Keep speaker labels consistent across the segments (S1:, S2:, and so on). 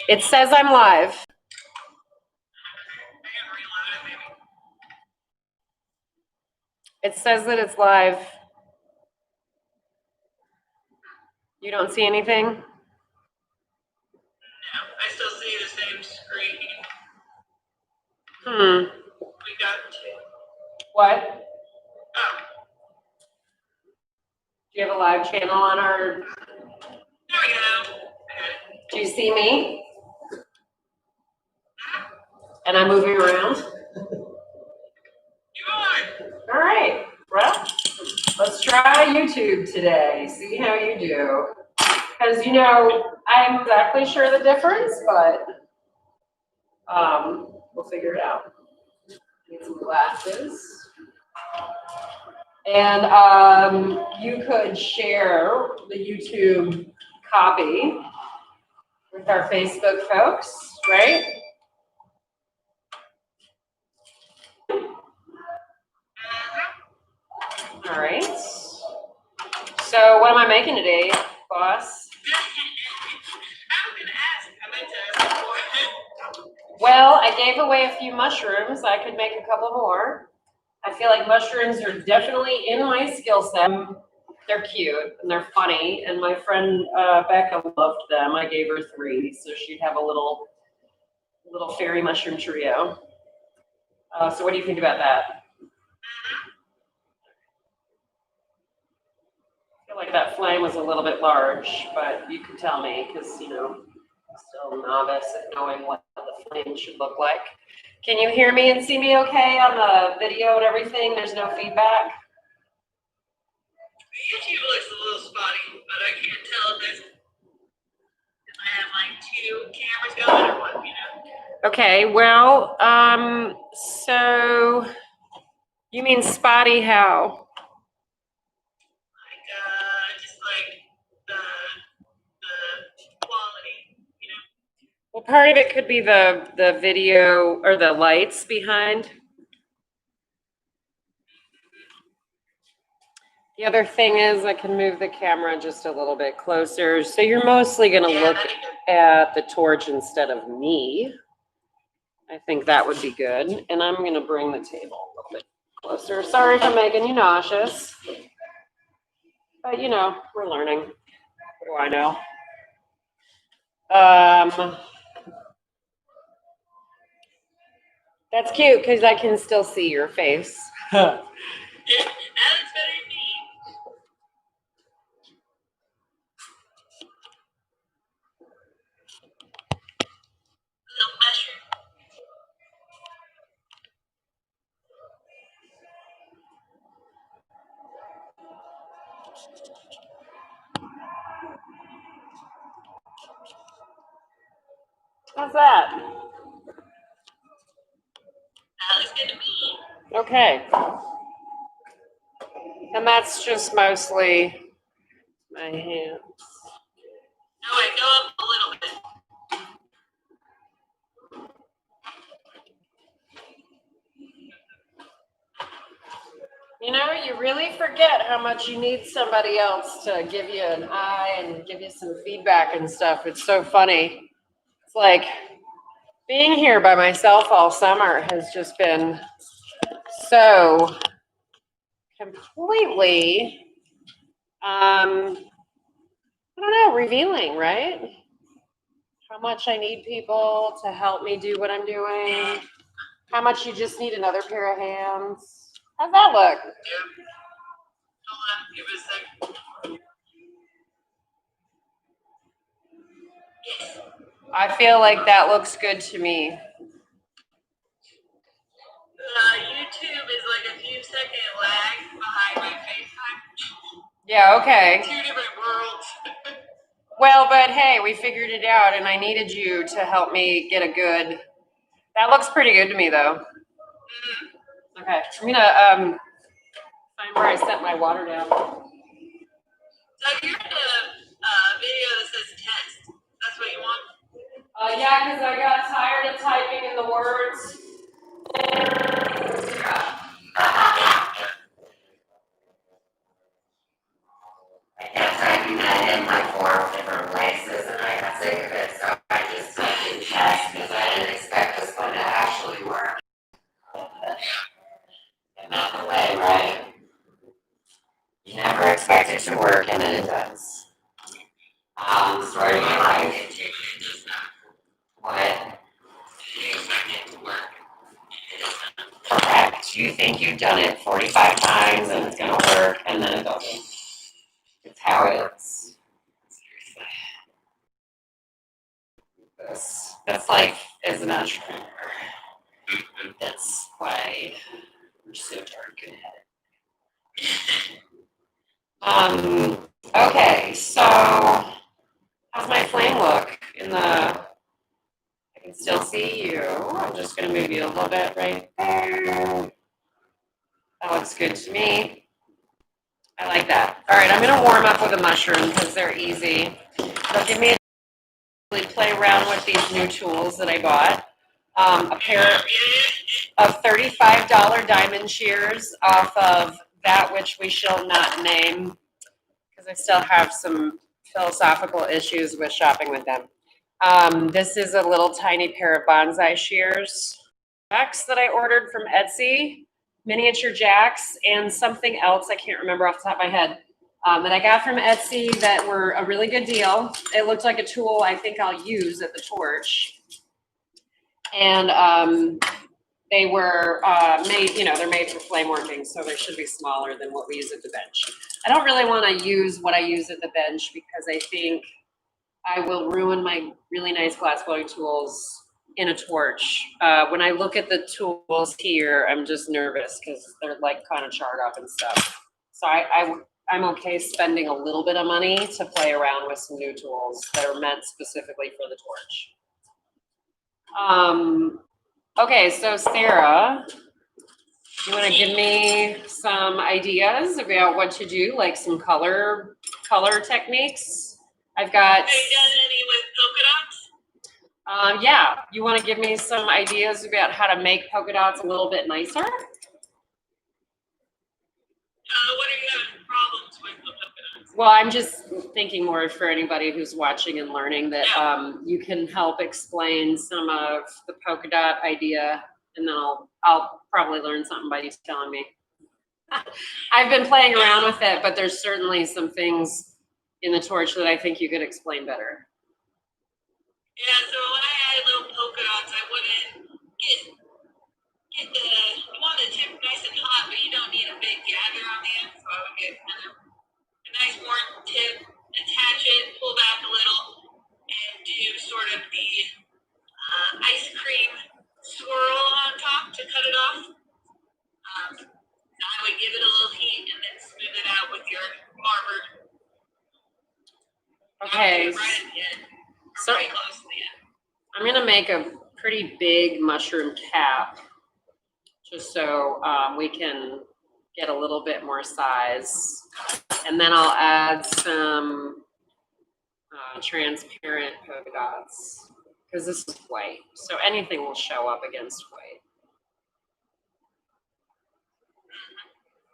S1: It says I'm live. It says that it's live. You don't see anything?
S2: No, I still see the same screen. We got two.
S1: What?
S2: Oh.
S1: Do you have a live channel on our?
S2: There we go.
S1: Do you see me? And I'm moving around?
S2: You are.
S1: All right. Well, let's try YouTube today. See how you do. Because, you know, I'm exactly sure the difference, but we'll figure it out. Need some glasses. And you could share the YouTube copy with our Facebook folks, right? All right. So what am I making today, boss?
S2: I was going to ask. I meant to ask before.
S1: Well, I gave away a few mushrooms. I could make a couple more. I feel like mushrooms are definitely in my skill set. They're cute and they're funny. And my friend Becca loved them. I gave her 3, so she'd have a little fairy mushroom trio. So what do you think about that? I feel like that flame was a little bit large, but you can tell me because, you know, I'm still a novice at knowing what the flame should look like. Can you hear me and see me okay on the video and everything? There's no feedback?
S2: YouTube looks a little spotty, but I can't tell if I have like 2 cameras going or what, you know.
S1: Okay, well, so you mean spotty how?
S2: Just like the quality, you know.
S1: Well, part of it could be the video or the lights behind. The other thing is I can move the camera just a little bit closer. So you're mostly going to look at the torch instead of me. I think that would be good. And I'm going to bring the table a little bit closer. Sorry for making you nauseous. But, you know, we're learning. What do I know? That's cute because I can still see your face.
S2: That is very neat. Little mushroom.
S1: How's that?
S2: That looks good to me.
S1: Okay. And that's just mostly my hands.
S2: No, I go up a little bit.
S1: You know, you really forget how much you need somebody else to give you an eye and give you some feedback and stuff. It's so funny. It's like being here by myself all summer has just been so completely, I don't know, revealing, right? How much I need people to help me do what I'm doing. How much you just need another pair of hands. How's that look?
S2: Yeah. Hold on, give it a second. Yes.
S1: I feel like that looks good to me.
S2: YouTube is like a few second lag behind my FaceTime.
S1: Yeah, okay.
S2: 2 different worlds.
S1: Well, but hey, we figured it out, and I needed you to help me get a good. That looks pretty good to me, though. Okay, I'm gonna find where I set my water down.
S2: So you're in a video that says test. That's what you want?
S1: Yeah, because I got tired of typing in the words. I kept typing that in like 4 different places, and I got sick of it, so I just Sorry, my wife.
S2: It does not.
S1: What?
S2: You expect it to work. It does not.
S1: Correct. You think you've done it 45 times and it's gonna work, and then it doesn't. It's how it is. Seriously. That's like, as an entrepreneur, that's why we're so darn good at it. Okay, so how's my flame look in the, I can still see you. I'm just gonna move you a little bit right there. That looks good to me. I like that. All right, I'm gonna warm up with a mushroom because they're easy. So give me a play around with these new tools that I bought. A pair of $35 diamond shears off of that which we shall not name because I still have some philosophical issues with shopping with them. This is a little tiny pair of bonsai shears. Jacks that I ordered from Etsy, miniature jacks, and something else I can't remember off the top of my head that I got from Etsy that were a really good deal. It looked like a tool I think I'll use at the torch. And they were made, they're made for flame working, so they should be smaller than what we use at the bench. I don't really want to use what I use at the bench because I think I will ruin my really nice glass blowing tools in a torch. When I look at the tools here, I'm just nervous because they're like kind of charred up and stuff. So I'm okay spending a little bit of money to play around with some new tools that are meant specifically for the torch. Okay, so Sarah, you want to give me some ideas about what to do, like some color techniques? I've got.
S2: Have you done any with polka dots?
S1: Yeah, you want to give me some ideas about how to make polka dots a little bit nicer?
S2: What are you having problems with the polka dots?
S1: Well, I'm just thinking more for anybody who's watching and learning that you can help explain some of the polka dot idea, and then I'll probably learn something by you telling me. I've been playing around with it, but there's certainly some things in the torch that I think you could explain better.
S2: Yeah, so when I added little polka dots, I wouldn't get you want the tip nice and hot, but you don't need a big gather on the end, so I would get kind of a nice warm tip, attach it, pull back a little, and do sort of the ice cream swirl on top to cut it off. I would give it a little heat and then smooth it out with your barber.
S1: Okay.
S2: Right at the end.
S1: So
S2: very close to the end.
S1: I'm gonna make a pretty big mushroom cap, just so we can get a little bit more size. And then I'll add some transparent polka dots, because this is white, so anything will show up against white.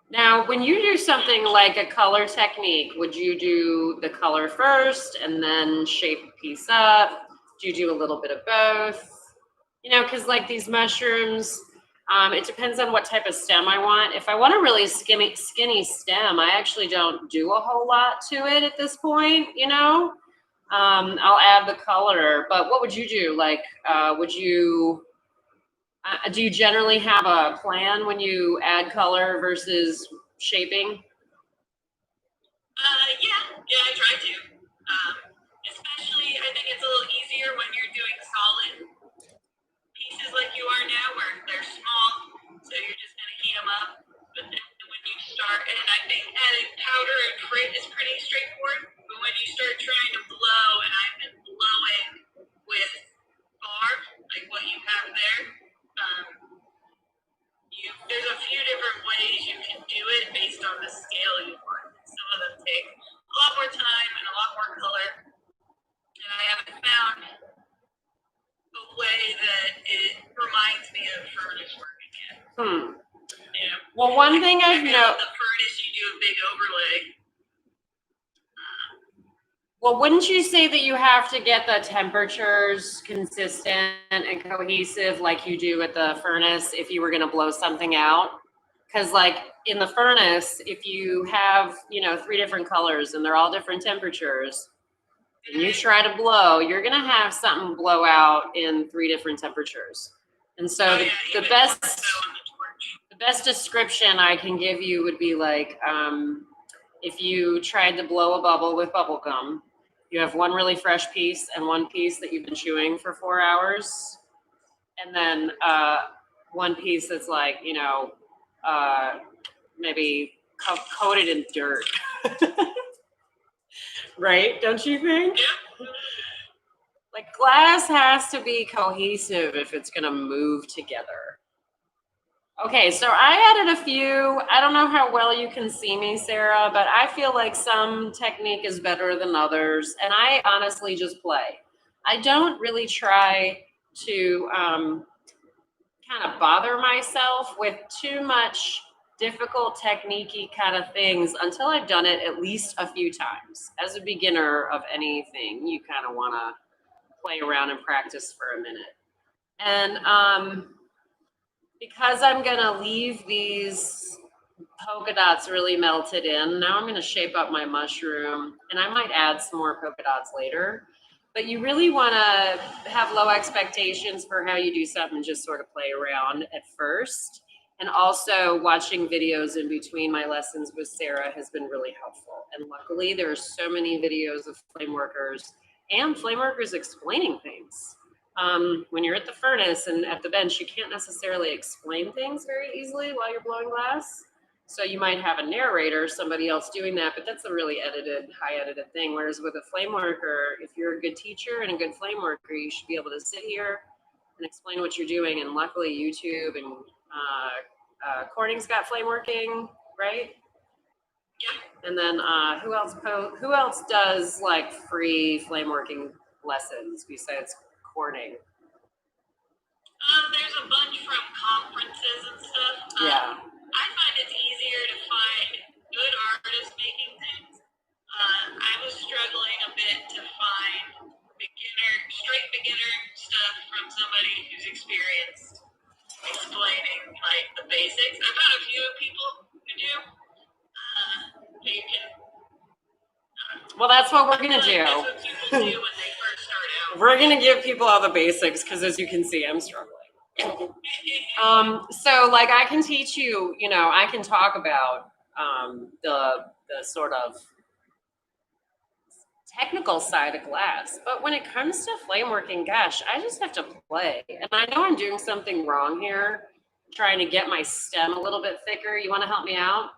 S1: Now, when you do something like a color technique, would you do the color first and then shape a piece up? Do you do a little bit of both? Because like these mushrooms, it depends on what type of stem I want. If I want a really skinny stem, I actually don't do a whole lot to it at this point, I'll add the color, but what would you do? Like, do you generally have a plan when you add color versus shaping?
S2: Yeah, I try to. Especially, I think it's a little easier when you're doing solid pieces like you are now, where they're small, so you're just gonna heat them up. But then when you start, and I think adding powder and grit is pretty straightforward. But when you start trying to blow, and I've been blowing with barb, like what you have there, there's a few different ways you can do it based on the scale you want. Some of them take a lot more time and a lot more color. And I haven't found a way that it reminds me of furnace working yet. Yeah.
S1: Well, one thing I've noticed.
S2: The furnace, you do a big overlay.
S1: Well, wouldn't you say that you have to get the temperatures consistent and cohesive like you do at the furnace if you were going to blow something out? Because like in the furnace, if you have, 3 different colors and they're all different temperatures, and you try to blow, you're going to have something blow out in 3 different temperatures. And so the best description I can give you would be like, if you tried to blow a bubble with bubble gum, you have one really fresh piece and one piece that you've been chewing for 4 hours, and then one piece that's like, you know, maybe coated in dirt. Right? Don't you think? Like glass has to be cohesive if it's going to move together. Okay, so I added a few. I don't know how well you can see me, Sarah, but I feel like some technique is better than others. And I honestly just play. I don't really try to kind of bother myself with too much difficult technique-y kind of things until I've done it at least a few times. As a beginner of anything, you kind of want to play around and practice for a minute. And because I'm gonna leave these polka dots really melted in, now I'm gonna shape up my mushroom, and I might add some more polka dots later. But you really wanna have low expectations for how you do something and just sort of play around at first. And also watching videos in between my lessons with Sarah has been really helpful. And luckily there are so many videos of flame workers and flame workers explaining things. When you're at the furnace and at the bench, you can't necessarily explain things very easily while you're blowing glass. So you might have a narrator, somebody else doing that, but that's a really edited, high edited thing. Whereas with a flame worker, if you're a good teacher and a good flame worker, you should be able to sit here and explain what you're doing. And luckily YouTube and Corning's got flame working, right? Yeah. And then who else does like free flame working lessons besides Corning?
S2: There's a bunch from conferences and stuff.
S1: Yeah.
S2: I find it's easier to find good artists making things. I was struggling a bit to find straight beginner stuff from somebody who's experienced explaining like the basics. I've found a few people who do. You can.
S1: Well, that's what we're gonna do.
S2: That's what people do when they first start out.
S1: We're gonna give people all the basics because, as you can see, I'm struggling. So like I can teach you, you know, I can talk about the sort of technical side of glass, but when it comes to flame working, gosh, I just have to play. And I know I'm doing something wrong here, trying to get my stem a little bit thicker. You want to help me out,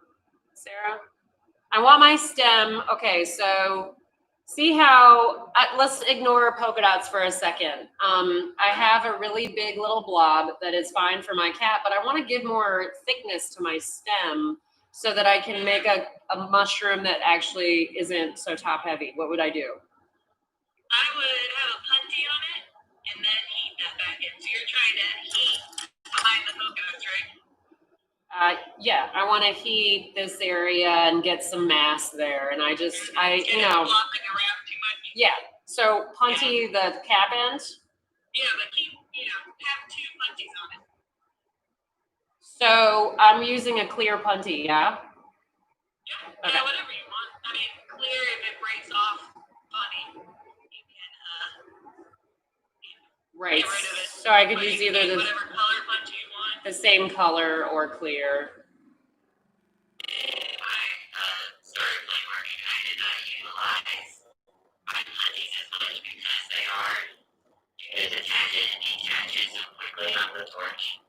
S1: Sarah? I want my stem. Okay, so see how, let's ignore polka dots for a second. I have a really big little blob that is fine for my cat, but I want to give more thickness to my stem so that I can make a mushroom that actually isn't so top heavy. What would I do?
S2: I would have a punty on it and then heat that back in. So you're trying to heat behind the polka dots, right?
S1: Yeah, I want to heat this area and get some mass there. And you know.
S2: Flopping around too much.
S1: Yeah, so punty the cap end.
S2: Yeah, but keep, have 2 punties on it.
S1: So I'm using a clear punty, yeah?
S2: Yeah, okay. Whatever you want. I mean, clear if it breaks off funny. You can,
S1: right.
S2: Get rid of it.
S1: So I could use either
S2: whatever color punch you want.
S1: The same color or clear.
S2: I started flame working. I did not utilize my punties as much because they are, you can detach it and detach it so quickly on the torch.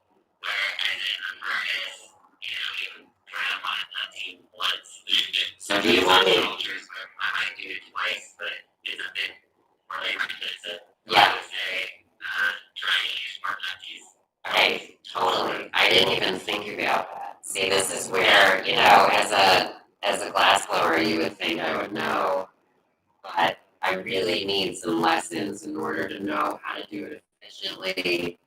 S2: Whereas in the furnace, you can turn up on a punty once.
S1: So do you want to?
S2: I might do it twice, but it's a bit more labor intensive.
S1: Yeah.
S2: I would say try to use more punties.
S1: Okay, totally. I didn't even think about that. See, this is where, you know, as a glass blower, you would think I would know, but I really need some lessons in order to know how to do it efficiently.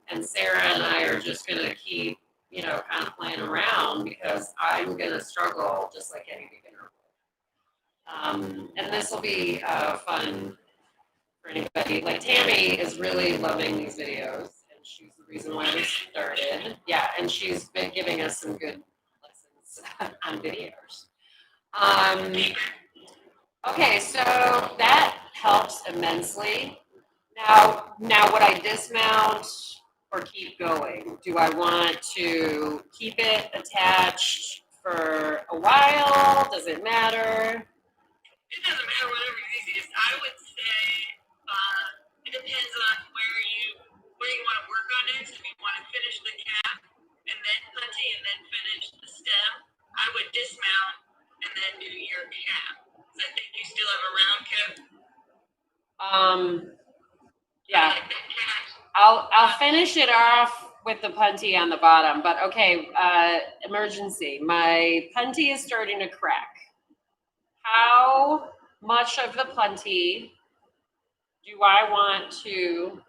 S1: And Sarah and I are just going to keep, you know, kind of playing around because I'm going to struggle just like any beginner. And this will be fun for anybody. Like Tammy is really loving these videos, and she's the reason why we started. Yeah, and she's been giving us some good lessons on videos. Okay, so that helps immensely. Now would I dismount or keep going? Do I want to keep it attached for a while? Does it matter?
S2: It doesn't matter, whatever's easiest. I would say it depends on where you want to work on it. So if you want to finish the cap and then punty and then finish the stem, I would dismount and then do your cap. So I think you still have a round cap.
S1: Yeah.
S2: Like that cap.
S1: I'll finish it off with the punty on the bottom, but okay, emergency. My punty is starting to crack. How much of the punty do I want to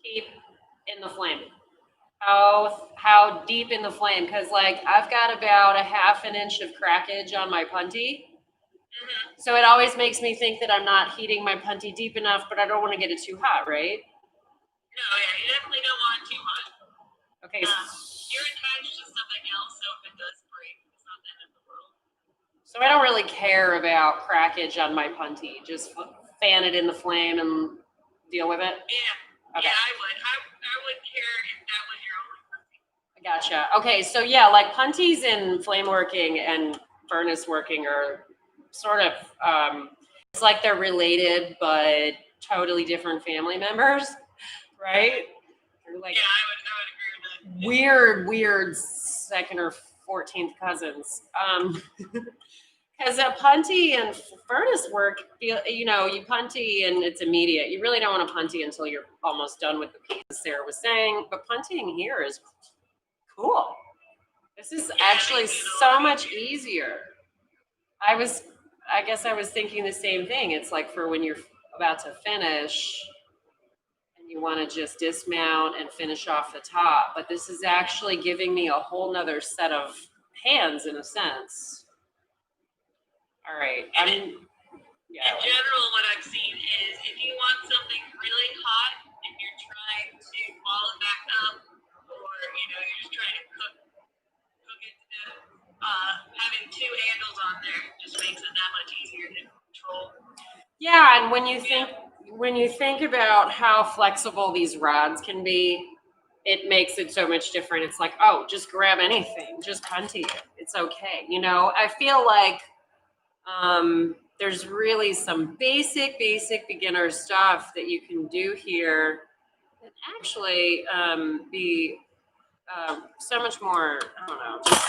S1: keep in the flame? How deep in the flame? Because like I've got about a half an inch of crackage on my punty. So it always makes me think that I'm not heating my punty deep enough, but I don't want to get it too hot, right?
S2: No, yeah, you definitely don't want it too hot.
S1: Okay.
S2: You're attached to something else, so if it does break, it's not the end of the world.
S1: So I don't really care about crackage on my punty. Just fan it in the flame and deal with it.
S2: Yeah.
S1: Okay.
S2: Yeah, I would. I would care if that was your only punty.
S1: Gotcha. Okay, so yeah, like punties and flame working and furnace working are sort of it's like they're related but totally different family members, right? They're like
S2: Yeah, I would agree with that.
S1: weird second or 14th cousins. Because a punty and furnace work, you punty and it's immediate. You really don't want to punty until you're almost done with the piece, Sarah was saying. But puntying here is cool. This is actually so much easier. I guess I was thinking the same thing. It's like for when you're about to finish and you want to just dismount and finish off the top. But this is actually giving me a whole nother set of hands in a sense. All right.
S2: In general, what I've seen is if you want something really hot and you're trying to ball it back up, or you're just trying to cook it to death, having two handles on there just makes it that much easier to control.
S1: Yeah, and when you think about how flexible these rods can be, it makes it so much different. It's like, oh, just grab anything, just punty it. It's okay. I feel like there's really some basic beginner stuff that you can do here that actually be so much more, I don't know, just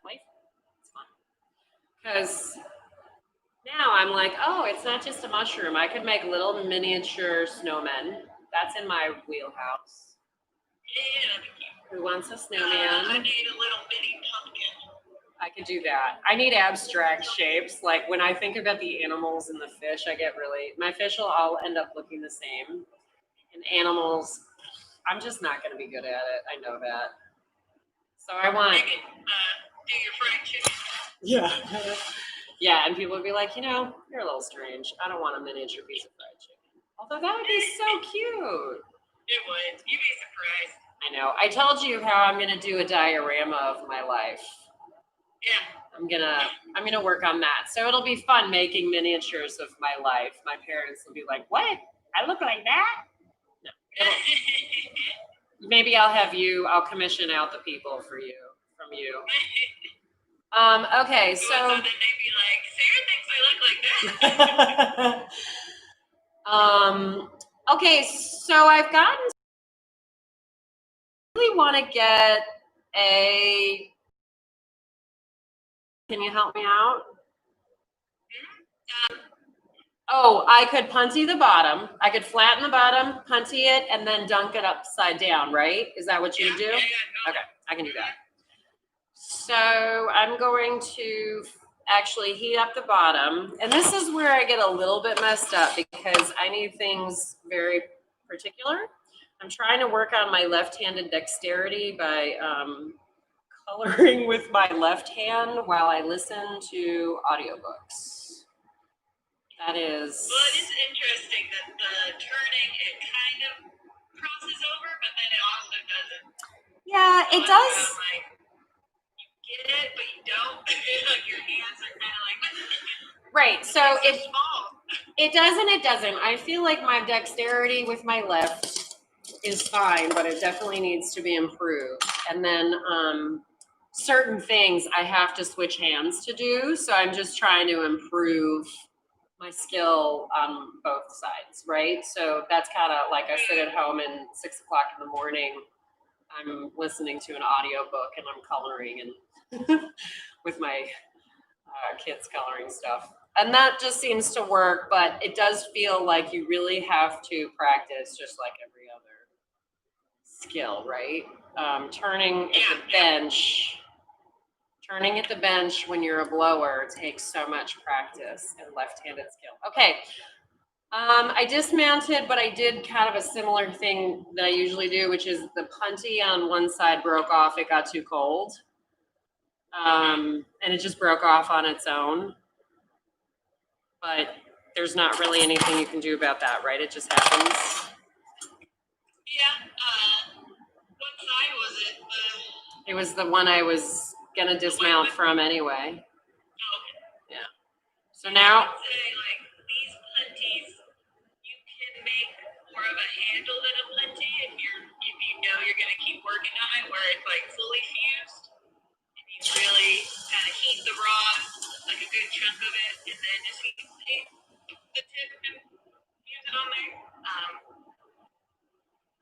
S1: playful. It's fun. Because now I'm like, oh, it's not just a mushroom. I could make little miniature snowmen. That's in my wheelhouse.
S2: Yeah.
S1: Who wants a snowman?
S2: I need a little mini pumpkin.
S1: I could do that. I need abstract shapes. Like when I think about the animals and the fish, my fish will all end up looking the same. And animals, I'm just not going to be good at it. I know that. So I want.
S2: Do your fried chicken.
S1: Yeah. Yeah, and people would be like, you're a little strange. I don't want a miniature piece of fried chicken. Although that would be so cute.
S2: It would. You'd be surprised.
S1: I know. I told you how I'm going to do a diorama of my life.
S2: Yeah.
S1: I'm gonna work on that. So it'll be fun making miniatures of my life. My parents will be like, "What? I look like that?" No. Maybe I'll commission out the people from you. Okay, so.
S2: Then they'd be like, Sarah thinks I look like that.
S1: Okay, so I've gotten. I really want to get a. Can you help me out? Oh, I could punty the bottom. I could flatten the bottom, punty it, and then dunk it upside down, right? Is that what you do?
S2: Yeah.
S1: Okay, I can do that. So I'm going to actually heat up the bottom. And this is where I get a little bit messed up because I need things very particular. I'm trying to work on my left-handed dexterity by coloring with my left hand while I listen to audiobooks. That is.
S2: Well, it is interesting that the turning, it kind of crosses over, but then it also doesn't.
S1: Yeah, it does.
S2: Like, you get it, but you don't. Your hands are kind of like.
S1: Right. So
S2: It's so small.
S1: it doesn't. I feel like my dexterity with my left is fine, but it definitely needs to be improved. And then certain things I have to switch hands to do. So I'm just trying to improve my skill on both sides, right? So that's kind of like I sit at home and 6 o'clock in the morning, I'm listening to an audiobook and I'm coloring and with my kids coloring stuff. And that just seems to work, but it does feel like you really have to practice just like every other skill, right? Turning at the bench. Turning at the bench when you're a blower takes so much practice and left-handed skill. Okay. I dismounted, but I did kind of a similar thing that I usually do, which is the puntee on one side broke off. It got too cold. And it just broke off on its own. But there's not really anything you can do about that, right? It just happens.
S2: Yeah. What side was it?
S1: It was the one I was gonna dismount from anyway.
S2: Okay.
S1: Yeah. So now.
S2: I would say, like, these puntees, you can make more of a handle than a puntee if you know you're gonna keep working on it, where it's like fully fused, and you really kind of heat the rod, like a good chunk of it, and then just heat the tip and fuse it on there.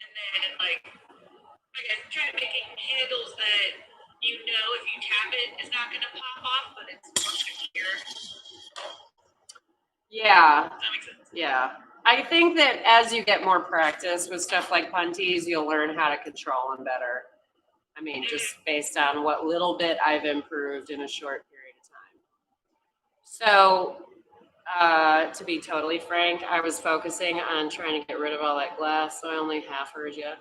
S2: And then like I try making handles that you know if you tap it, it's not gonna pop off, but it's more secure.
S1: Yeah.
S2: Does that make sense?
S1: Yeah. I think that as you get more practice with stuff like puntees, you'll learn how to control them better. I mean, just based on what little bit I've improved in a short period of time. So, to be totally frank, I was focusing on trying to get rid of all that glass, so I only half heard you.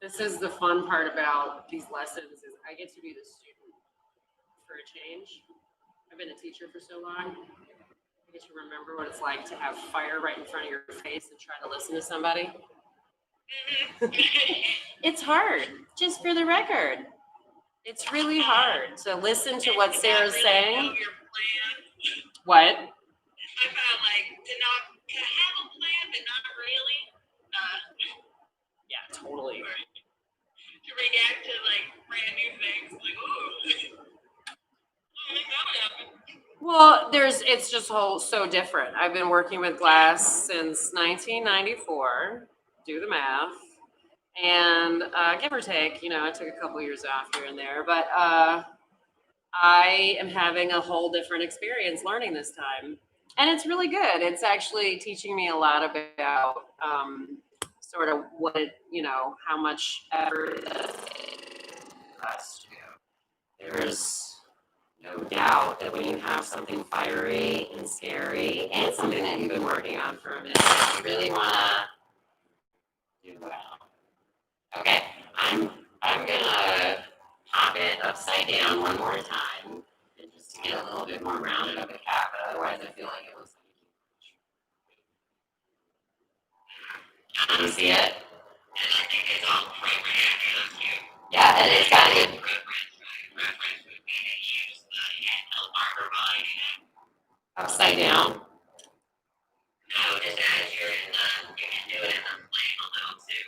S1: This is the fun part about these lessons is I get to be the student for a change. I've been a teacher for so long. I get to remember what it's like to have fire right in front of your face and try to listen to somebody. It's hard, just for the record. It's really hard to listen to what Sarah's saying.
S2: Know your plan.
S1: What?
S2: I found like to have a plan, but not really.
S1: Yeah, totally.
S2: To react to like brand new things, like oh, that would happen.
S1: Well, it's just so different. I've been working with glass since 1994. Do the math. And give or take, I took a couple years off here and there, but I am having a whole different experience learning this time. And it's really good. It's actually teaching me a lot about sort of what how much effort us to. There's no doubt that when you have something fiery and scary and something that you've been working on for a minute, you really want to do well. Okay, I'm gonna pop it upside down one more time and just to get a little bit more rounded of a cap, but otherwise I feel like it looks like you see it? Yeah, it is kind of upside down. No, just as you're in the, you can do it in the flame now too.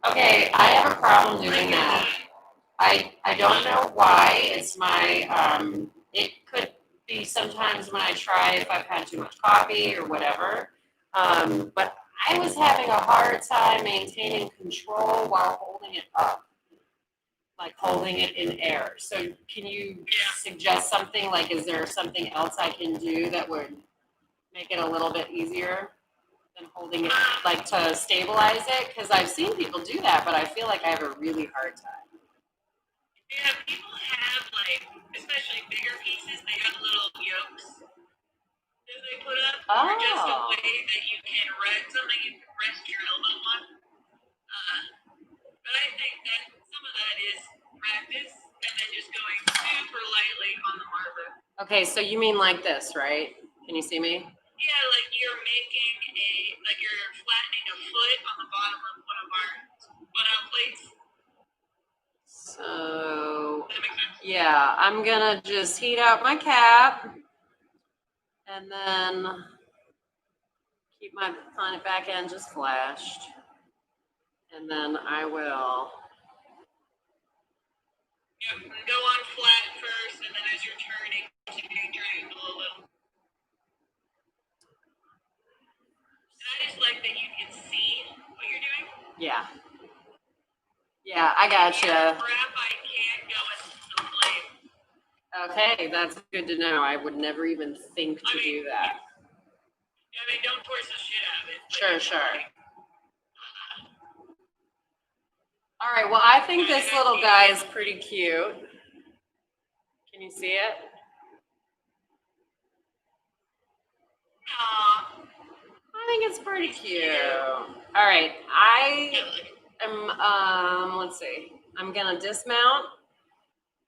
S1: Okay, I have a problem doing that. I don't know why. It's my it could be sometimes when I try if I've had too much coffee or whatever. But I was having a hard time maintaining control while holding it up, like holding it in air. So can you suggest something? Like, is there something else I can do that would make it a little bit easier than holding it, like to stabilize it? Because I've seen people do that, but I feel like I have a really hard time.
S2: Yeah, people have like, especially bigger pieces, they have little yokes that they put up, or just a way that you can something you can rest your elbow on. But I think that some of that is practice, and then just going super lightly on the marker.
S1: Okay, so you mean like this, right? Can you see me?
S2: Yeah, like you're you're flattening a foot on the bottom of one of our butt-out plates.
S1: So Yeah, I'm gonna just heat up my cap and then keep my back end just flashed. And then I will.
S2: Yep, go on flat first, and then as you're turning, you can triangle a little. And I just like that you can see what you're doing.
S1: Yeah. Yeah, I gotcha.
S2: Graphite can go in the flame.
S1: Okay, that's good to know. I would never even think to do that.
S2: I mean, don't force the shit out of it.
S1: Sure. All right, well, I think this little guy is pretty cute. Can you see it?
S2: Aww.
S1: I think it's pretty cute. All right, I am, let's see. I'm gonna dismount.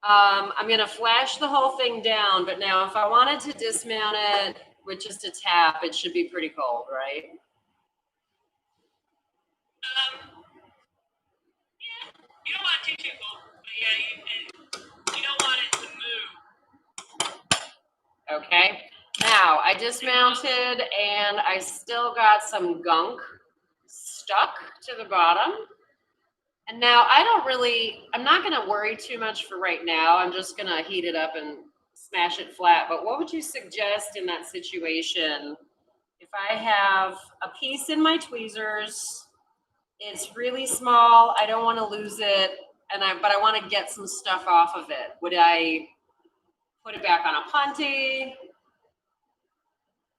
S1: I'm gonna flash the whole thing down, but now if I wanted to dismount it with just a tap, it should be pretty cold, right?
S2: Yeah, you don't want it too cold, but yeah, you don't want it to move.
S1: Okay, now I dismounted and I still got some gunk stuck to the bottom. And now I'm not gonna worry too much for right now. I'm just gonna heat it up and smash it flat. But what would you suggest in that situation if I have a piece in my tweezers? It's really small. I don't want to lose it, but I want to get some stuff off of it. Would I put it back on a punty?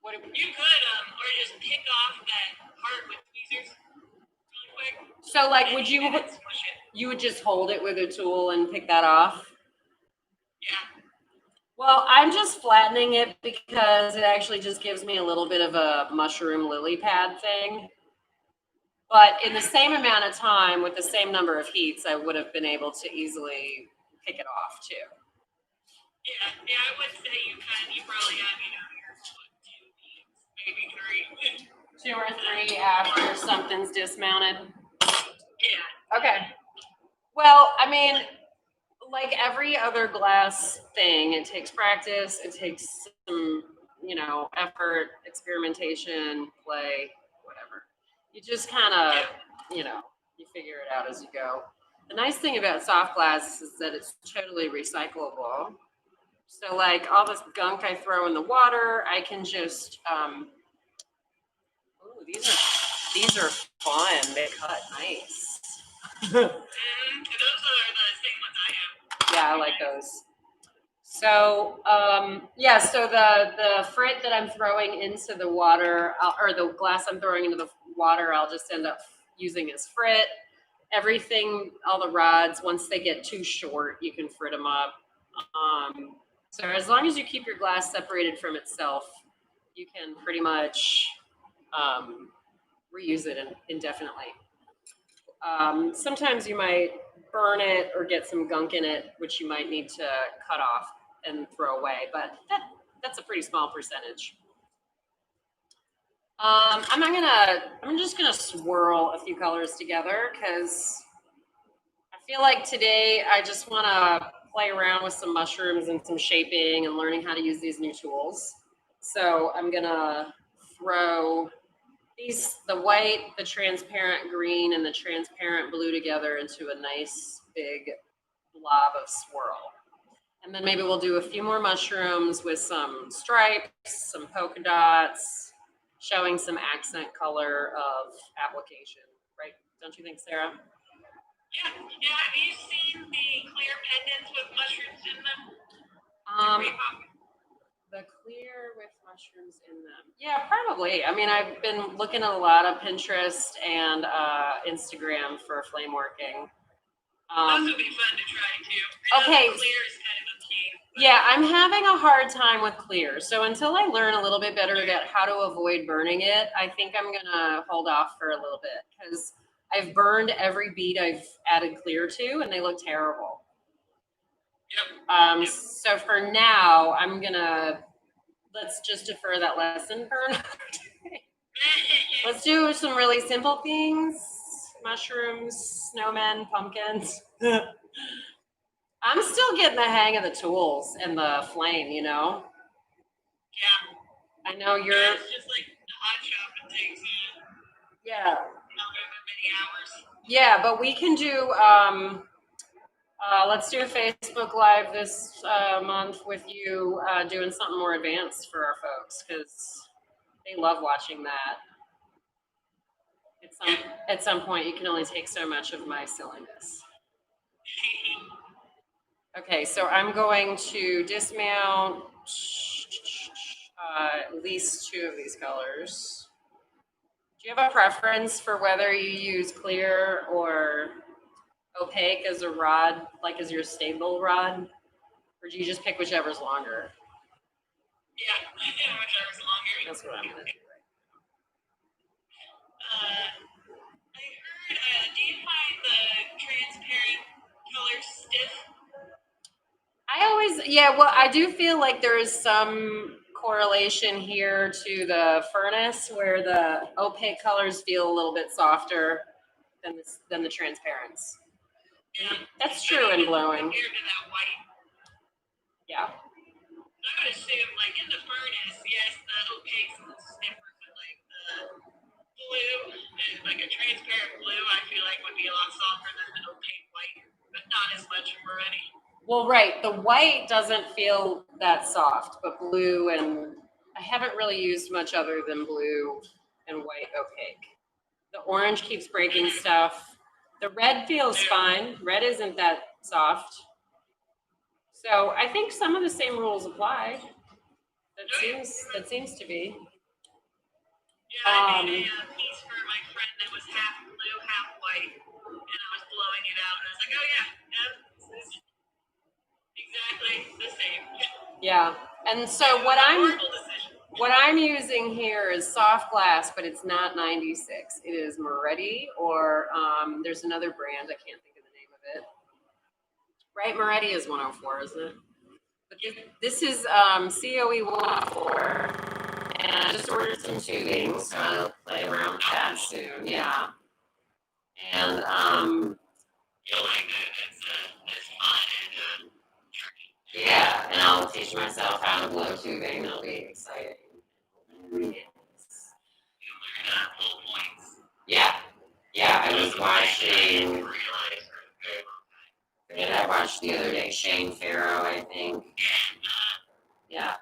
S2: You could, or just pick off that part with tweezers really quick.
S1: So, like, you would just hold it with a tool and pick that off?
S2: Yeah.
S1: Well, I'm just flattening it because it actually just gives me a little bit of a mushroom lily pad thing. But in the same amount of time, with the same number of heats, I would have been able to easily pick it off too.
S2: Yeah, I would say you probably have, your 2 heats, maybe 3.
S1: 2 or 3 after something's dismounted.
S2: Yeah.
S1: Okay. Well, I mean, like every other glass thing, it takes practice, it takes some, effort, experimentation, play, whatever. You just kind of, you figure it out as you go. The nice thing about soft glass is that it's totally recyclable. So like all this gunk I throw in the water, I can just, these are fun. They cut nice.
S2: Those are the same ones I have.
S1: Yeah, I like those. So, so the frit that I'm throwing into the water, or the glass I'm throwing into the water, I'll just end up using as frit. Everything, all the rods, once they get too short, you can frit them up. So as long as you keep your glass separated from itself, you can pretty much reuse it indefinitely. Sometimes you might burn it or get some gunk in it, which you might need to cut off and throw away, but that's a pretty small percentage. I'm just gonna swirl a few colors together because I feel like today I just want to play around with some mushrooms and some shaping and learning how to use these new tools. So I'm gonna throw the white, the transparent green, and the transparent blue together into a nice big blob of swirl. And then maybe we'll do a few more mushrooms with some stripes, some polka dots, showing some accent color of application, right? Don't you think, Sarah?
S2: Yeah. Have you seen the clear pendants with mushrooms in them?
S1: The clear with mushrooms in them. Yeah, probably. I mean, I've been looking at a lot of Pinterest and Instagram for flameworking.
S2: Those would be fun to try too.
S1: Okay.
S2: Clear is kind of a key.
S1: Yeah, I'm having a hard time with clear. So until I learn a little bit better about how to avoid burning it, I think I'm gonna hold off for a little bit because I've burned every bead I've added clear to, and they look terrible.
S2: Yep.
S1: So for now, let's just defer that lesson for another day. Let's do some really simple things: mushrooms, snowmen, pumpkins. I'm still getting the hang of the tools and the flame, you know?
S2: Yeah.
S1: I know you're.
S2: Yeah, it's just like the hot shop. It takes
S1: Yeah.
S2: however many hours.
S1: Yeah, but we can do. Let's do a Facebook Live this month with you doing something more advanced for our folks because they love watching that. At some point, you can only take so much of my silliness. Okay, so I'm going to dismount at least 2 of these colors. Do you have a preference for whether you use clear or opaque as a rod, like as your stable rod? Or do you just pick whichever's longer?
S2: Yeah, whichever's longer.
S1: That's what I'm gonna do.
S2: I heard, do you find the transparent colors stiff?
S1: Well, I do feel like there is some correlation here to the furnace where the opaque colors feel a little bit softer than the transparents.
S2: Yeah.
S1: That's true in blowing.
S2: Compared to that white.
S1: Yeah.
S2: I would assume, like in the furnace, yes, the opaque's stiffer, but like the blue, like a transparent blue, I feel like would be a lot softer than an opaque white, but not as much already.
S1: Well, right. The white doesn't feel that soft, but blue and I haven't really used much other than blue and white opaque. The orange keeps breaking stuff. The red feels fine. Red isn't that soft. So I think some of the same rules apply. That seems to be.
S2: Yeah, I made a piece for my friend that was half blue, half white, and I was blowing it out, and I was like, oh yeah, this is exactly the same.
S1: Yeah, and so what I'm using here is soft glass, but it's not 96. It is Moretti, or there's another brand, I can't think of the name of it. Right, Moretti is 104, isn't it? But this is COE 104, and I just ordered some tubing, so I'll play around with that soon. Yeah, and yeah, and I'll teach myself how to blow tubing. That'll be exciting. Yeah, yeah. I was watching. I watched the other day? Shane Farrow, I think. Yeah.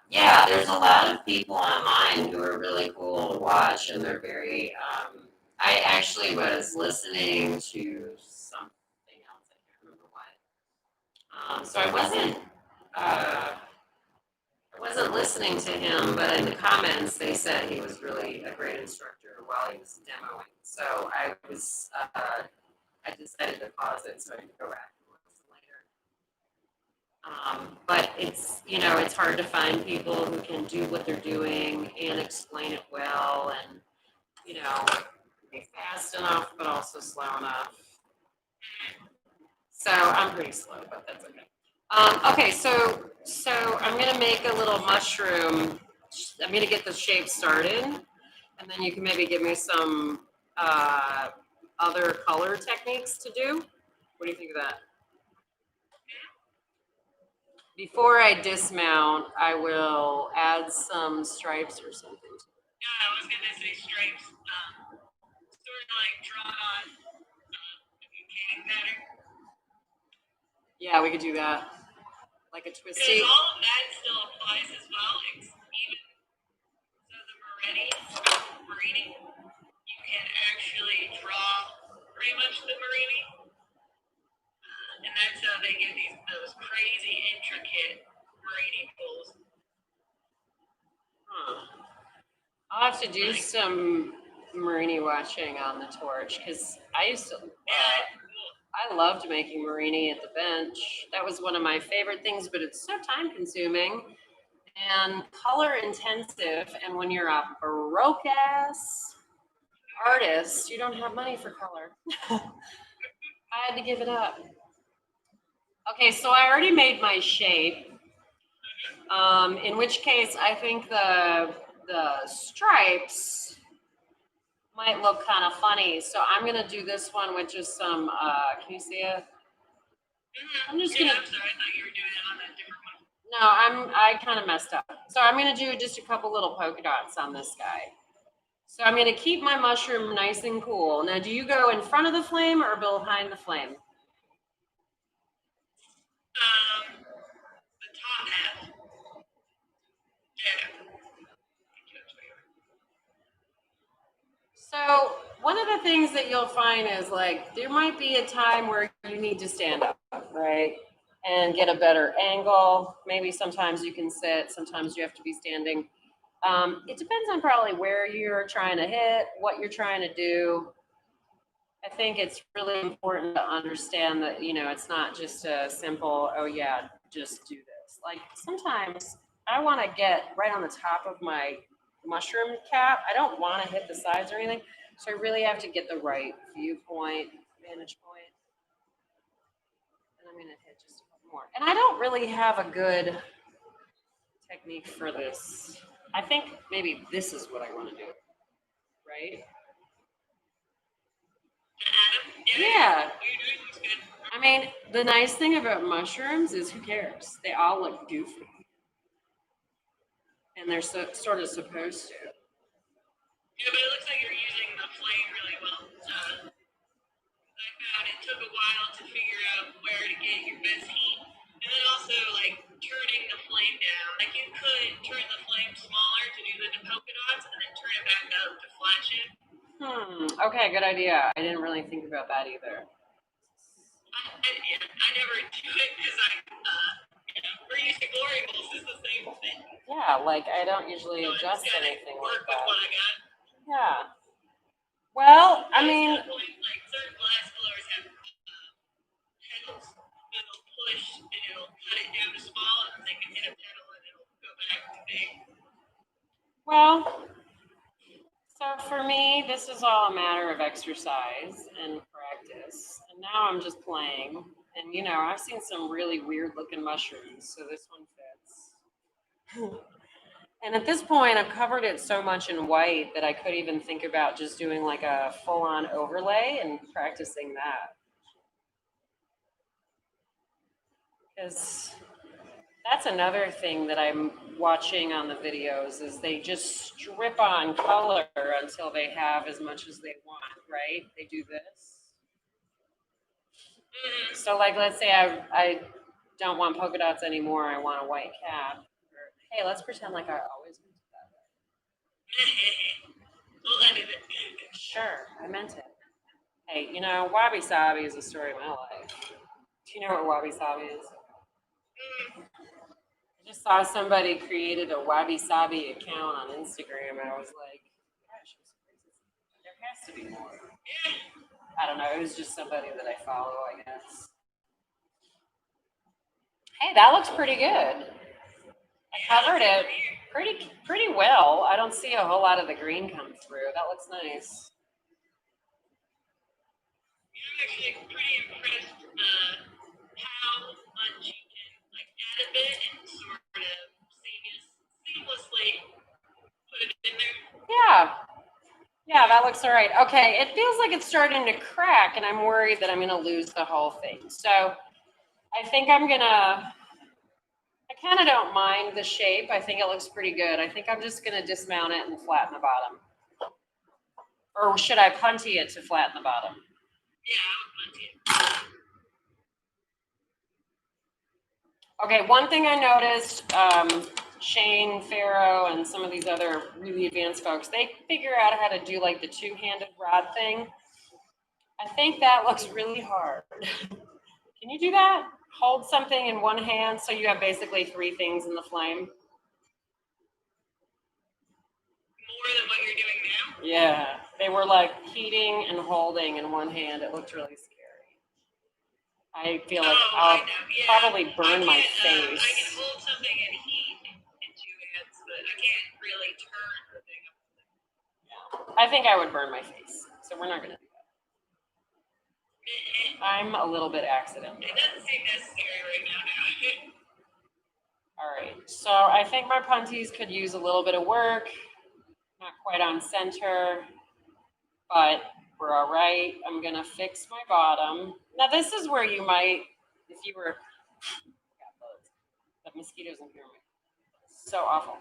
S1: There's a lot of people online who are really cool to watch, and they're very. I actually was listening to something else. I can't remember what. So I wasn't listening to him, but in the comments they said he was really a great instructor while he was demoing. So I decided to pause it so I could go back and listen later. But it's hard to find people who can do what they're doing and explain it well and, be fast enough, but also slow enough. So I'm pretty slow, but that's okay. Okay, so I'm gonna make a little mushroom. I'm gonna get the shape started, and then you can maybe give me some other color techniques to do. What do you think of that? Before I dismount, I will add some stripes or something.
S2: Yeah, I was gonna say stripes, sort of like drawn on painting pattern.
S1: Yeah, we could do that. Like a twisty.
S2: Because all of that still applies as well. Even so, the Moretti, you can actually draw pretty much the Moretti, and that's how they get those crazy intricate Moretti pulls.
S1: I'll have to do some Marini watching on the torch because I loved making Marini at the bench. That was one of my favorite things, but it's so time consuming and color intensive. And when you're a broke ass artist, you don't have money for color. I had to give it up. Okay, so I already made my shape. In which case, I think the stripes might look kind of funny. So I'm gonna do this one with just some. Can you see it? I'm just
S2: Yeah,
S1: gonna.
S2: I'm sorry. I thought you were doing it on a different one.
S1: No, I kind of messed up. So I'm gonna do just a couple little polka dots on this guy. So I'm gonna keep my mushroom nice and cool. Now, do you go in front of the flame or behind the flame?
S2: The top half. Yeah.
S1: So one of the things that you'll find is like there might be a time where you need to stand up, right? And get a better angle. Maybe sometimes you can sit, sometimes you have to be standing. It depends on probably where you're trying to hit, what you're trying to do. I think it's really important to understand that, it's not just a simple, oh yeah, just do this. Like sometimes I want to get right on the top of my mushroom cap. I don't want to hit the sides or anything. So I really have to get the right viewpoint, vantage point. And I'm going to hit just a couple more. And I don't really have a good technique for this. I think maybe this is what I want to do, right? Yeah. I mean, the nice thing about mushrooms is who cares? They all look goofy. And they're sort of supposed to.
S2: Yeah, but it looks like you're using the flame really well. I found it took a while to figure out where to get your best heat. And then also, like, turning the flame down. Like, you could turn the flame smaller to do the polka dots and then turn it back up to flash it.
S1: Okay, good idea. I didn't really think about that either.
S2: I never do it because we're used to glory holes. It's the same thing.
S1: Yeah, like I don't usually adjust anything like that.
S2: What I got.
S1: Yeah. Well, I mean,
S2: like certain glass blowers have pedals that'll push and it'll cut it down to small, and they can hit a pedal and it'll go back to big.
S1: well, so for me, this is all a matter of exercise and practice. And now I'm just playing. And I've seen some really weird looking mushrooms, so this one fits. And at this point, I've covered it so much in white that I could even think about just doing like a full-on overlay and practicing that. Because that's another thing that I'm watching on the videos is they just strip on color until they have as much as they want, right? They do this. So like, let's say I don't want polka dots anymore. I want a white cap. Or, hey, let's pretend like I always meant it that way. Sure, I meant it. Hey, wabi sabi is the story of my life. Do you know what wabi sabi is? I just saw somebody created a wabi sabi account on Instagram, and I was like, gosh, there has to be more. I don't know. It was just somebody that I follow, I guess. Hey, that looks pretty good. I covered it pretty well. I don't see a whole lot of the green come through. That looks nice.
S2: I'm actually pretty impressed how much you can add a bit and sort of seamlessly put it in there.
S1: Yeah, that looks all right. Okay, it feels like it's starting to crack, and I'm worried that I'm going to lose the whole thing. So I think I kind of don't mind the shape. I think it looks pretty good. I think I'm just going to dismount it and flatten the bottom. Or should I punty it to flatten the bottom?
S2: Yeah, I would punty it.
S1: Okay, one thing I noticed, Shane Farrow and some of these other really advanced folks, they figure out how to do like the two-handed rod thing. I think that looks really hard. Can you do that? Hold something in one hand so you have basically three things in the flame?
S2: More than what you're doing now?
S1: Yeah, they were like heating and holding in one hand. It looked really scary. I feel like I'll probably burn my face.
S2: I can hold something and heat in two hands, but I can't really turn the thing up.
S1: Yeah, I think I would burn my face, so we're not going to do that. I'm a little bit accidental.
S2: It doesn't seem necessary right now.
S1: All right, so I think my punties could use a little bit of work. Not quite on center, but we're all right. I'm gonna fix my bottom. Now this is where you might if you were, the mosquitoes in here, so awful.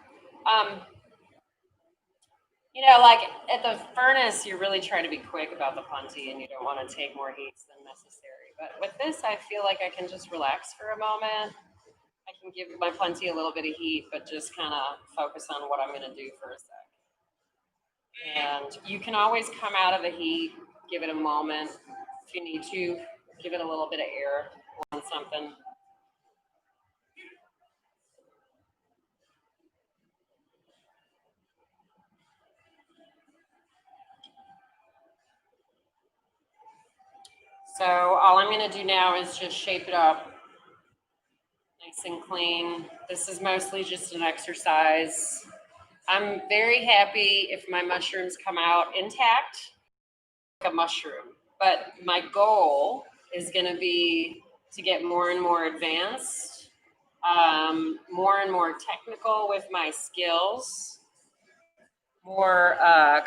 S1: Like at the furnace, you're really trying to be quick about the punty and you don't want to take more heats than necessary. But with this, I feel like I can just relax for a moment. I can give my punty a little bit of heat, but just kind of focus on what I'm going to do for a sec. And you can always come out of the heat, give it a moment. If you need to, give it a little bit of air on something. So all I'm going to do now is just shape it up nice and clean. This is mostly just an exercise. I'm very happy if my mushrooms come out intact, like a mushroom. But my goal is going to be to get more and more advanced, more and more technical with my skills, more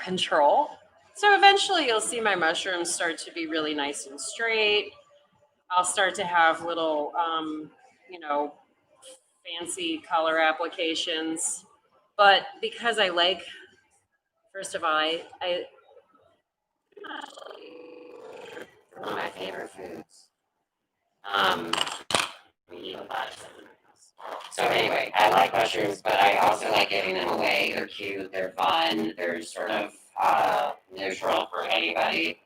S1: control. So eventually you'll see my mushrooms start to be really nice and straight. I'll start to have little, fancy color applications. But because I like, first of all, I one of my favorite foods. We eat a lot of them. So anyway, I like mushrooms, but I also like giving them away. They're cute, they're fun, they're sort of neutral for anybody.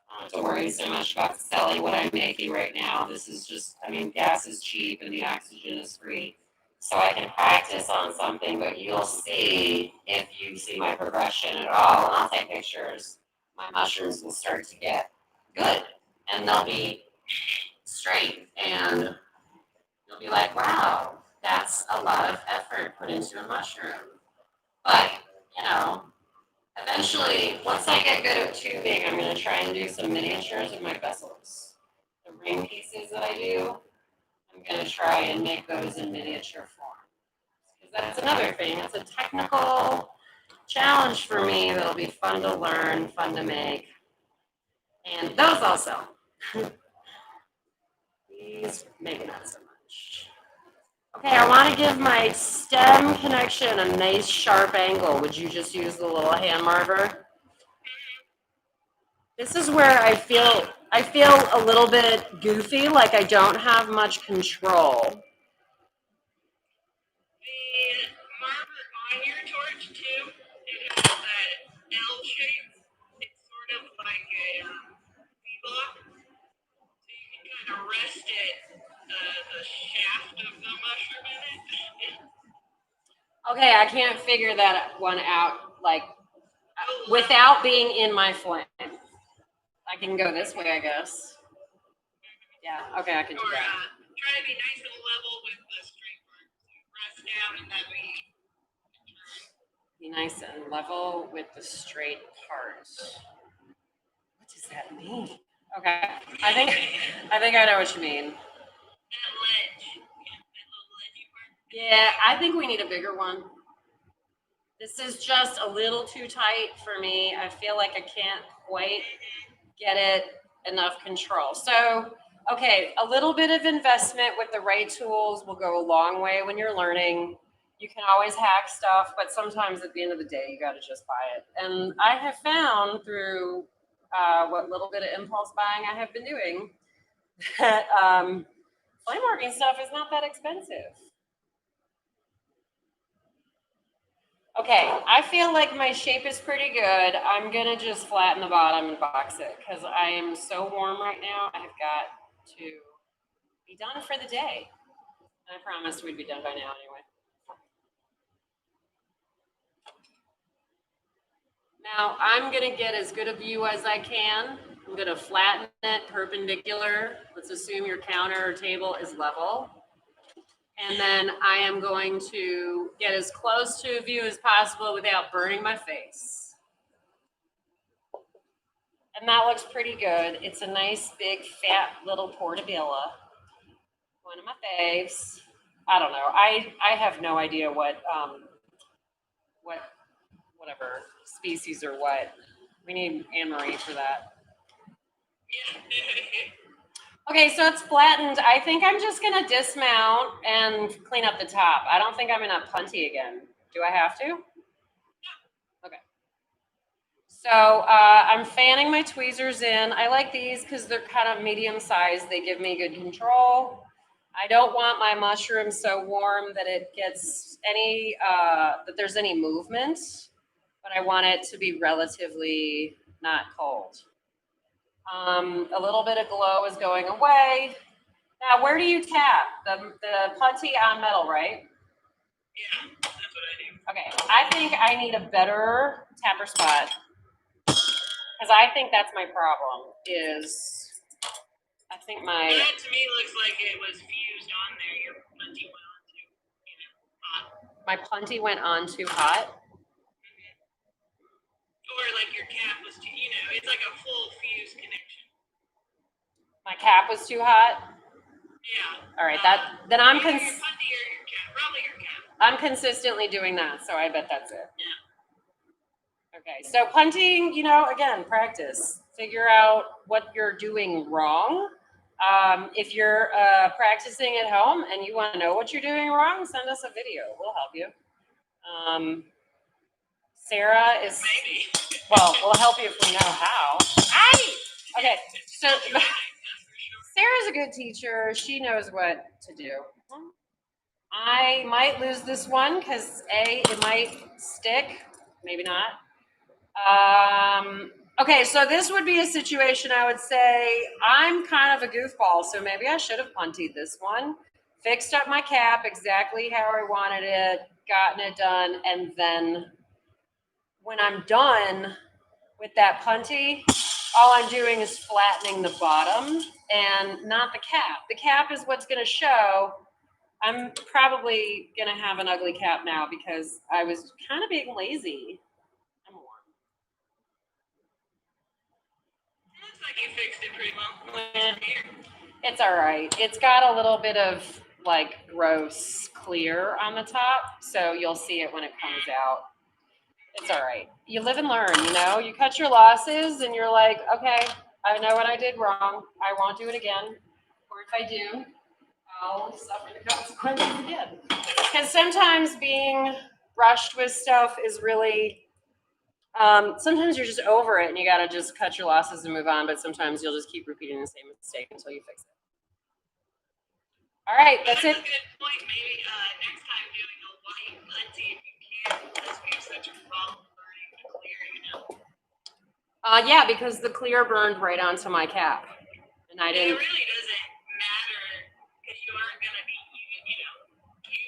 S1: I don't have to worry so much about selling what I'm making right now. This is just, gas is cheap and the oxygen is free. So I can practice on something, but you'll see if you see my progression at all, and I'll take pictures, my mushrooms will start to get good and they'll be straight and you'll be like, wow, that's a lot of effort put into a mushroom. But, eventually, once I get good at tubing, I'm going to try and do some miniatures of my vessels. The ring pieces that I do, I'm going to try and make those in miniature form. Because that's another thing. It's a technical challenge for me that'll be fun to learn, fun to make. And those also. These, maybe not so much. Okay, I want to give my stem connection a nice sharp angle. Would you just use the little hand marker? This is where I feel a little bit goofy, like I don't have much control.
S2: The marker on your torch too, it has that L shape. It's sort of like a V-block. So you can kind of rest it, the shaft of the mushroom in it.
S1: Okay, I can't figure that one out, like, without being in my flame. I can go this way, I guess. Yeah, okay, I can do that.
S2: Try to be nice and level with the straight part. So rest down and that way.
S1: Be nice and level with the straight part. What does that mean? Okay, I think I know what you mean.
S2: That ledge. That little ledgy part.
S1: Yeah, I think we need a bigger one. This is just a little too tight for me. I feel like I can't quite get it enough control. So, okay, a little bit of investment with the right tools will go a long way when you're learning. You can always hack stuff, but sometimes at the end of the day, you got to just buy it. And I have found through what little bit of impulse buying I have been doing that flameworking stuff is not that expensive. Okay, I feel like my shape is pretty good. I'm gonna just flatten the bottom and box it because I am so warm right now. I have got to be done for the day. I promised we'd be done by now anyway. Now I'm gonna get as good a view as I can. I'm gonna flatten it perpendicular. Let's assume your counter or table is level. And then I am going to get as close to a view as possible without burning my face. And that looks pretty good. It's a nice, big, fat little portabella. One of my faves. I don't know. I have no idea what whatever species or what. We need Anne Marie for that. Okay, so it's flattened. I think I'm just gonna dismount and clean up the top. I don't think I'm gonna punty again. Do I have to? Okay. So I'm fanning my tweezers in. I like these because they're kind of medium sized. They give me good control. I don't want my mushroom so warm that it gets any, that there's any movement, but I want it to be relatively not cold. A little bit of glow is going away. Now, where do you tap? The putty on metal, right?
S2: Yeah, that's what I do.
S1: Okay, I think I need a better tapper spot because I think that's my problem. I think
S2: That to me looks like it was fused on there. Your punty went on too, hot.
S1: My punty went on too hot.
S2: Or like your cap was too, it's like a full fuse connection.
S1: My cap was too hot.
S2: Yeah.
S1: All right, then I'm
S2: either your punty or your cap, probably your cap.
S1: I'm consistently doing that, so I bet that's it.
S2: Yeah.
S1: Okay, so punting, again, practice. Figure out what you're doing wrong. If you're practicing at home and you want to know what you're doing wrong, send us a video. We'll help you. Sarah is.
S2: Maybe.
S1: Well, we'll help you if we know how. Okay, so Sarah's a good teacher. She knows what to do. I might lose this one because it might stick, maybe not. Okay, so this would be a situation I would say I'm kind of a goofball, so maybe I should have punted this one, fixed up my cap exactly how I wanted it, gotten it done, and then when I'm done with that punty, all I'm doing is flattening the bottom and not the cap. The cap is what's going to show. I'm probably going to have an ugly cap now because I was kind of being lazy. I'm warm.
S2: Looks like you fixed it pretty well.
S1: It's all right. It's got a little bit of like gross clear on the top, so you'll see it when it comes out. It's all right. You live and learn, You cut your losses and you're like, okay, I know what I did wrong. I won't do it again. Or if I do, I'll suffer the consequences again. Because sometimes being rushed with stuff is really, sometimes you're just over it and you got to just cut your losses and move on. But sometimes you'll just keep repeating the same mistake until you fix it. All right, that's it.
S2: That's a good point. Maybe next time doing a white punty if you can, because we have such a problem burning the clear,
S1: Yeah, because the clear burned right onto my cap, and I didn't.
S2: It really doesn't matter because you aren't going to be,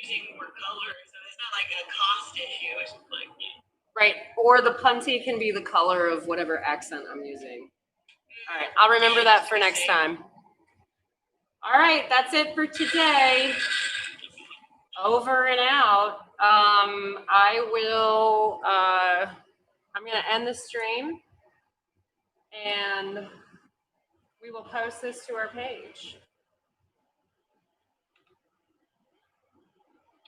S2: using more color, so it's not like a cost issue or something like that.
S1: Right, or the punty can be the color of whatever accent I'm using. All right, I'll remember that for next time. All right, that's it for today. Over and out. I'm going to end the stream, and we will post this to our page.